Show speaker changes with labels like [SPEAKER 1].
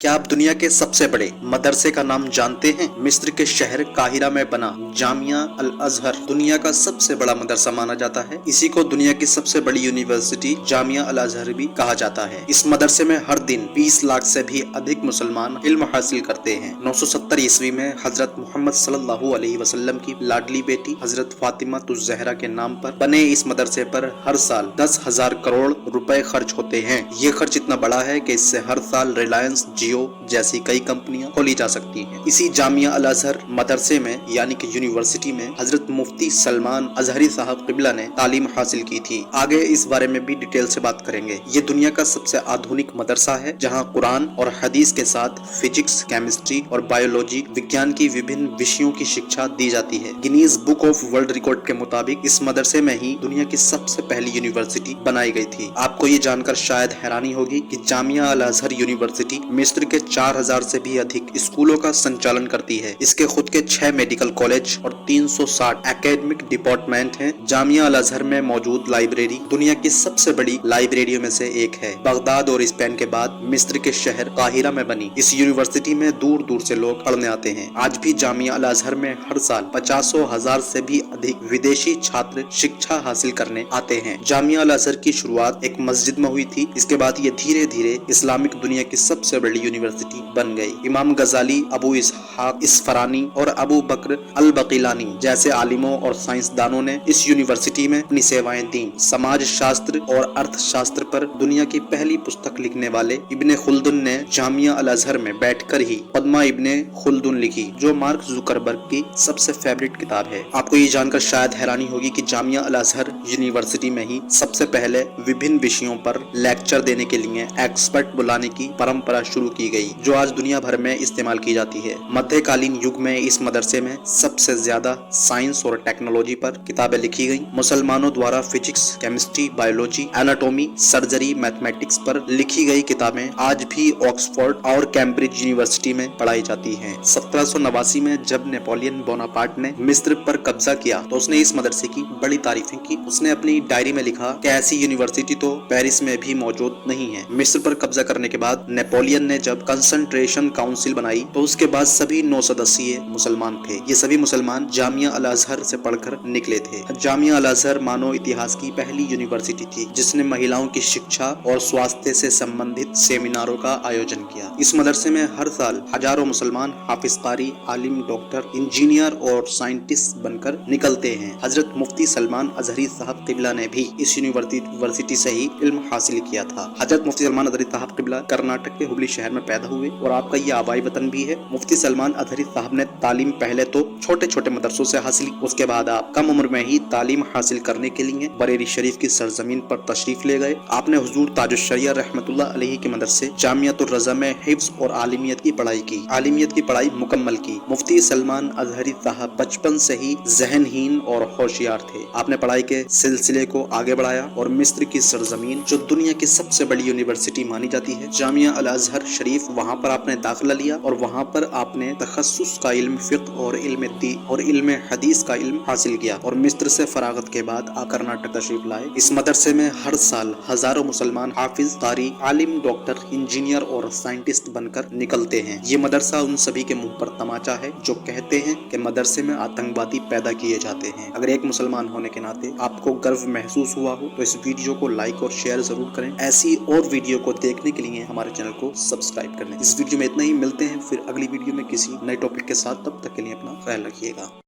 [SPEAKER 1] क्या आप दुनिया के सबसे बड़े मदरसे का नाम जानते हैं? मिस्र के शहर काहिरा में बना जामिया अल अजहर दुनिया का सबसे बड़ा मदरसा माना जाता है। इसी को दुनिया की सबसे बड़ी यूनिवर्सिटी जामिया अल अजहर भी कहा जाता है। इस मदरसे में हर दिन 20 लाख से भी अधिक मुसलमान इल्म हासिल करते हैं। 970 ईस्वी में हजरत मोहम्मद सल्लल्लाहु अलैहि वसल्लम की लाडली बेटी हजरत फातिमा तुज ज़हरा के नाम पर बने इस मदरसे पर हर साल 10,000 करोड़ रुपए खर्च होते हैं। ये खर्च इतना बड़ा है कि इससे हर साल रिलायंस जैसी कई कंपनियां खोली जा सकती हैं। इसी जामिया अल अजहर मदरसे में यानी कि यूनिवर्सिटी में हजरत मुफ्ती सलमान अजहरी साहब किबला ने तालीम हासिल की थी। आगे इस बारे में भी डिटेल से बात करेंगे। ये दुनिया का सबसे आधुनिक मदरसा है जहां कुरान और हदीस के साथ फिजिक्स, केमिस्ट्री और बायोलॉजी विज्ञान की विभिन्न विषयों की शिक्षा दी जाती है। Guinness book of world record के मुताबिक इस मदरसे में ही दुनिया की सबसे पहली यूनिवर्सिटी बनाई गई थी। आपको ये जानकर शायद हैरानी होगी कि जामिया अल अजहर यूनिवर्सिटी मिस्र के 4000 से भी अधिक स्कूलों का संचालन करती है। इसके खुद के 6 मेडिकल कॉलेज और 360 एकेडमिक डिपार्टमेंट हैं। जामिया अल अजहर में मौजूद लाइब्रेरी दुनिया की सबसे बड़ी लाइब्रेरियों में से एक है। बगदाद और स्पेन के बाद मिस्र के शहर काहिरा में बनी इस यूनिवर्सिटी में दूर दूर से लोग पढ़ने आते हैं। आज भी जामिया अल अजहर में हर साल 50,000 से भी अधिक विदेशी छात्र शिक्षा हासिल करने आते हैं। जामिया अल अजहर की शुरुआत एक मस्जिद में हुई थी। इसके बाद ये धीरे धीरे इस्लामिक दुनिया की सबसे बड़ी यूनिवर्सिटी बन गई। इमाम गजाली, अबू इसहाक इसफरानी और अबू बकर अल बकीलानी जैसे आलिमों और साइंसदानों ने इस यूनिवर्सिटी में अपनी सेवाएं दी। समाज शास्त्र और अर्थशास्त्र पर दुनिया की पहली पुस्तक लिखने वाले इब्ने खुल्दुन ने जामिया अल अजहर में बैठकर ही मुक़द्दमा इब्ने खुल्दुन लिखी, जो मार्क जुकरबर्ग की सबसे फेवरेट किताब है। आपको ये जानकर शायद हैरानी होगी कि जामिया अल अजहर यूनिवर्सिटी में ही सबसे पहले विभिन्न विषयों पर लेक्चर देने के लिए एक्सपर्ट बुलाने की परंपरा शुरू की गई, जो आज दुनिया भर में इस्तेमाल की जाती है। मध्यकालीन युग में इस मदरसे में सबसे ज्यादा साइंस और टेक्नोलॉजी पर किताबें लिखी गईं। मुसलमानों द्वारा physics, chemistry, biology, anatomy, surgery, mathematics पर लिखी गई किताबें आज भी ऑक्सफोर्ड और कैम्ब्रिज यूनिवर्सिटी में पढ़ाई जाती हैं। 1789 में जब नेपोलियन बोनापार्ट ने मिस्र पर कब्जा किया तो उसने इस मदरसे की बड़ी तारीफें की। उसने अपनी डायरी में लिखा कि ऐसी यूनिवर्सिटी तो पेरिस में भी मौजूद नहीं है। मिस्र पर कब्जा करने के बाद नेपोलियन ने जब कंसंट्रेशन काउंसिल बनाई तो उसके बाद सभी 9 सदस्यीय मुसलमान थे। ये सभी मुसलमान जामिया अल अजहर से पढ़कर निकले थे। जामिया अल अजहर मानव इतिहास की पहली यूनिवर्सिटी थी जिसने महिलाओं की शिक्षा और स्वास्थ्य से संबंधित सेमिनारों का आयोजन किया। इस मदरसे में हर साल हजारों मुसलमान हाफिज कारी, आलिम, डॉक्टर, इंजीनियर और साइंटिस्ट बनकर निकलते हैं। हजरत मुफ्ती सलमान अजहरी साहब किबला ने भी इस यूनिवर्सिटी से ही इल्म हासिल किया था। हजरत मुफ्ती सलमान अजहरी साहब किबला कर्नाटक के हुबली शहर में पैदा हुए और आपका ये आबाई वतन भी है। मुफ्ती सलमान अजहरी साहब ने तालीम पहले तो छोटे छोटे मदरसों से हासिल की। उसके बाद आप कम उम्र में ही तालीम हासिल करने के लिए बरेली शरीफ की सरजमीन पर तशरीफ ले गए। आपने हुजूर ताजुश्शरिया रहमतुल्लाह अलैहि के मदरसे जामियतुर रज़ा में हिफ्ज़ और आलिमियत की पढ़ाई की। आलिमियत की पढ़ाई मुकम्मल की। मुफ्ती सलमान अजहरी साहब बचपन से ही ज़हनहीन और होशियार थे। आपने पढ़ाई के सिलसिले को आगे बढ़ाया और मिस्र की सरजमीन जो दुनिया की सबसे बड़ी यूनिवर्सिटी मानी जाती है जामिया अल अजहर शरीफ, वहाँ पर आपने दाखिला लिया और वहाँ पर आपने तखस्सुस का इल्म फिक़्ह और इल्म हदीस का इल्म हासिल किया और मिस्र से फरागत के बाद आप कर्नाटक तशरीफ लाए। इस मदरसे में हर साल हजारों मुसलमान हाफिज, कारी, आलिम, डॉक्टर, इंजीनियर और साइंटिस्ट बनकर निकलते हैं। ये मदरसा उन सभी के मुंह पर तमाचा है जो कहते हैं कि मदरसे में आतंकवादी पैदा किए जाते हैं। अगर एक मुसलमान होने के नाते आपको गर्व महसूस हुआ हो तो इस वीडियो को लाइक और शेयर जरूर करें। ऐसी और वीडियो को देखने के लिए हमारे चैनल को सब्सक्राइब कर लें। इस वीडियो में इतना ही। मिलते हैं फिर अगली वीडियो में किसी नए टॉपिक के साथ। तब तक के लिए अपना ख्याल रखिएगा।